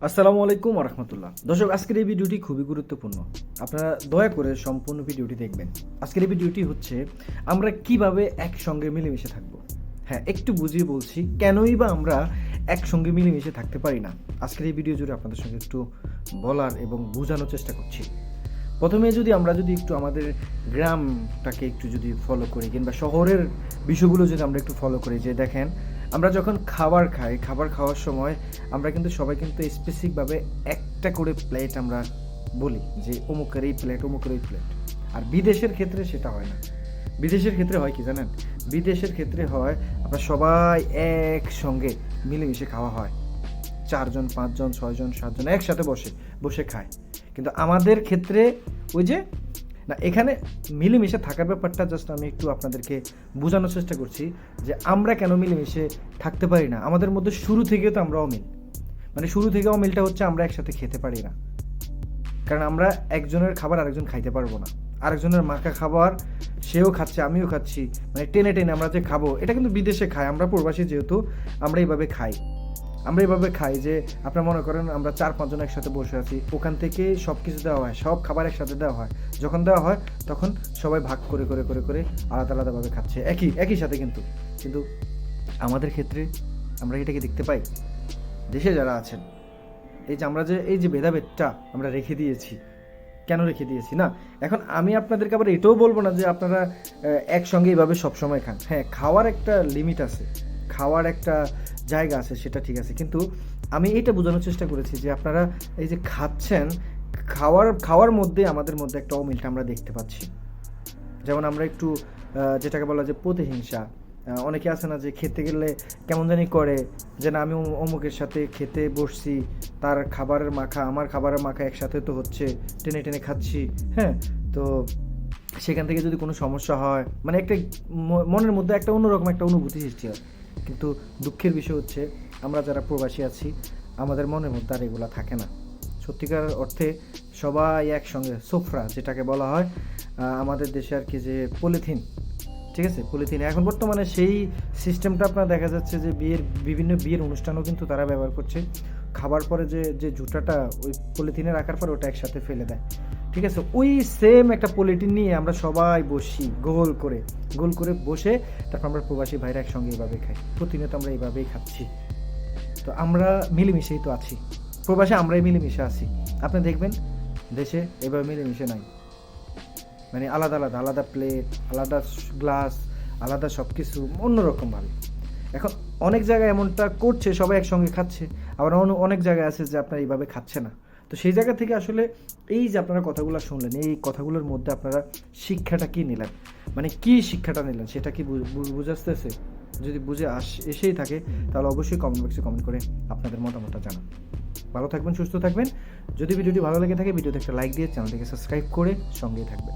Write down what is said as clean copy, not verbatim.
আসসালামু আলাইকুম রহমতুল্লাহ। দর্শক, আজকের এই ভিডিওটি খুবই গুরুত্বপূর্ণ। আপনারা দয়া করে সম্পূর্ণ ভিডিওটি দেখবেন। আজকের এই ভিডিওটি হচ্ছে আমরা কিভাবে একসঙ্গে মিলেমিশে থাকবো। হ্যাঁ, একটু বুঝিয়ে বলছি কেনই বা আমরা একসঙ্গে মিলেমিশে থাকতে পারি না। আজকের এই ভিডিও জুড়ে আপনাদের সঙ্গে একটু বলার এবং বোঝানোর চেষ্টা করছি। প্রথমে আমরা যদি একটু আমাদের গ্রামটাকে একটু যদি ফলো করি, কিংবা শহরের বিষয়গুলো যদি আমরা একটু ফলো করি, যে দেখেন, আমরা যখন খাবার খাওয়ার সময় আমরা কিন্তু সবাই কিন্তু স্পেসিফিকভাবে একটা করে প্লেট আমরা বলি যে অমুকের এই প্লেট, অমুকের এই প্লেট। আর বিদেশের ক্ষেত্রে সেটা হয় না। বিদেশের ক্ষেত্রে হয় কি জানেন? বিদেশের ক্ষেত্রে হয় আমরা সবাই একসঙ্গে মিলেমিশে খাওয়া হয়। 4জন 5জন 6জন 7জন একসাথে বসে খায়। কিন্তু আমাদের ক্ষেত্রে ওই যে না, এখানে মিলেমিশে থাকার ব্যাপারটা জাস্ট আমি একটু আপনাদেরকে বোঝানোর চেষ্টা করছি যে আমরা কেন মিলেমিশে থাকতে পারি না। আমাদের মধ্যে শুরু থেকেও তো আমরা অমিল, মানে শুরু থেকে অমিলটা হচ্ছে আমরা একসাথে খেতে পারি না। কারণ আমরা একজনের খাবার আরেকজন খাইতে পারবো না। আরেকজনের মাখা খাবার সেও খাচ্ছে, আমিও খাচ্ছি, মানে টেনে টেনে আমরা যে খাবো, এটা কিন্তু বিদেশে খায়। আমরা প্রবাসী যেহেতু আমরা এইভাবে খাই যে আপনারা মনে করেন আমরা 4-5 জন একসাথে বসে আছি, ওখান থেকে সব কিছু দেওয়া হয়, সব খাবার একসাথে দেওয়া হয়। যখন দেওয়া হয় তখন সবাই ভাগ করে করে করে করে আলাদা আলাদাভাবে খাচ্ছে একই সাথে। কিন্তু কিন্তু আমাদের ক্ষেত্রে আমরা এটাকে দেখতে পাই। দেশে যারা আছেন, এই যে ভেদাভেদটা আমরা রেখে দিয়েছি, কেন রেখে দিয়েছি না? এখন আমি আপনাদেরকে আবার এটাও বলবো না যে আপনারা একসঙ্গে এইভাবে সবসময় খান। হ্যাঁ, খাওয়ার একটা লিমিট আছে, খাওয়ার একটা জায়গা আছে, সেটা ঠিক আছে। কিন্তু আমি এটা বোঝানোর চেষ্টা করেছি যে আপনারা এই যে খাচ্ছেন, খাওয়ার মধ্যে আমাদের মধ্যে একটা অমিলটা আমরা দেখতে পাচ্ছি। যেমন আমরা একটু যেটাকে বলা যে প্রতিহিংসা। অনেকে আছে না যে খেতে গেলে কেমন জানি করে, যে না আমি অমুকের সাথে খেতে বসছি, তার খাবারের মাখা আমার খাবারের মাখা একসাথে তো হচ্ছে, টেনে টেনে খাচ্ছি। হ্যাঁ, তো সেখান থেকে যদি কোনো সমস্যা হয়, মানে একটা মনের মধ্যে একটা অন্যরকম একটা অনুভূতি সৃষ্টি হয়। কিন্তু দুঃখের বিষয় হচ্ছে আমরা যারা প্রবাসী আছি, আমাদের মনের মধ্যে আর এগুলো থাকে না। সত্যিকার অর্থে সবাই একসঙ্গে সোফরা যেটাকে বলা হয় আমাদের দেশে আর কি, যে পলিথিন, ঠিক আছে, পলিথিন। এখন বর্তমানে সেই সিস্টেমটা আপনার দেখা যাচ্ছে যে বিভিন্ন বিয়ের অনুষ্ঠানও কিন্তু তারা ব্যবহার করছে। খাবার পরে যে জুতাটা ওই পলিথিনে রাখার পর ওটা একসাথে ফেলে দেয়, ঠিক আছে। ওই সেম একটা পলিথিন নিয়ে আমরা সবাই বসি গোল করে বসে, তারপর আমরা প্রবাসী ভাইরা একসঙ্গে এইভাবে খাই। প্রতিনিয়ত আমরা এইভাবেই খাচ্ছি। তো আমরা মিলেমিশেই তো আছি, প্রবাসে আমরাই মিলেমিশে আছি। আপনি দেখবেন দেশে এভাবে মিলেমিশে নাই, মানে আলাদা প্লেট, আলাদা গ্লাস, আলাদা সব কিছু অন্যরকমভাবে। এখন অনেক জায়গায় এমনটা করছে, সবাই একসঙ্গে খাচ্ছে, আবার অনেক জায়গায় আছে যে আপনারা এইভাবে খাচ্ছে না। তো সেই জায়গা থেকে আসলে এই যে আপনারা কথাগুলো শুনলেন, এই কথাগুলোর মধ্যে আপনারা শিক্ষাটা কী নিলেন, মানে কি শিক্ষাটা নিলেন, সেটা কি বুঝাতেছে? যদি বুঝে এসেই থাকে তাহলে অবশ্যই কমেন্ট বক্সে কমেন্ট করে আপনাদের মতামতটা জানান। ভালো থাকবেন, সুস্থ থাকবেন। যদি ভিডিওটি ভালো লেগে থাকে ভিডিওতে একটা লাইক দিয়ে চ্যানেলটিকে সাবস্ক্রাইব করে সঙ্গেই থাকবেন।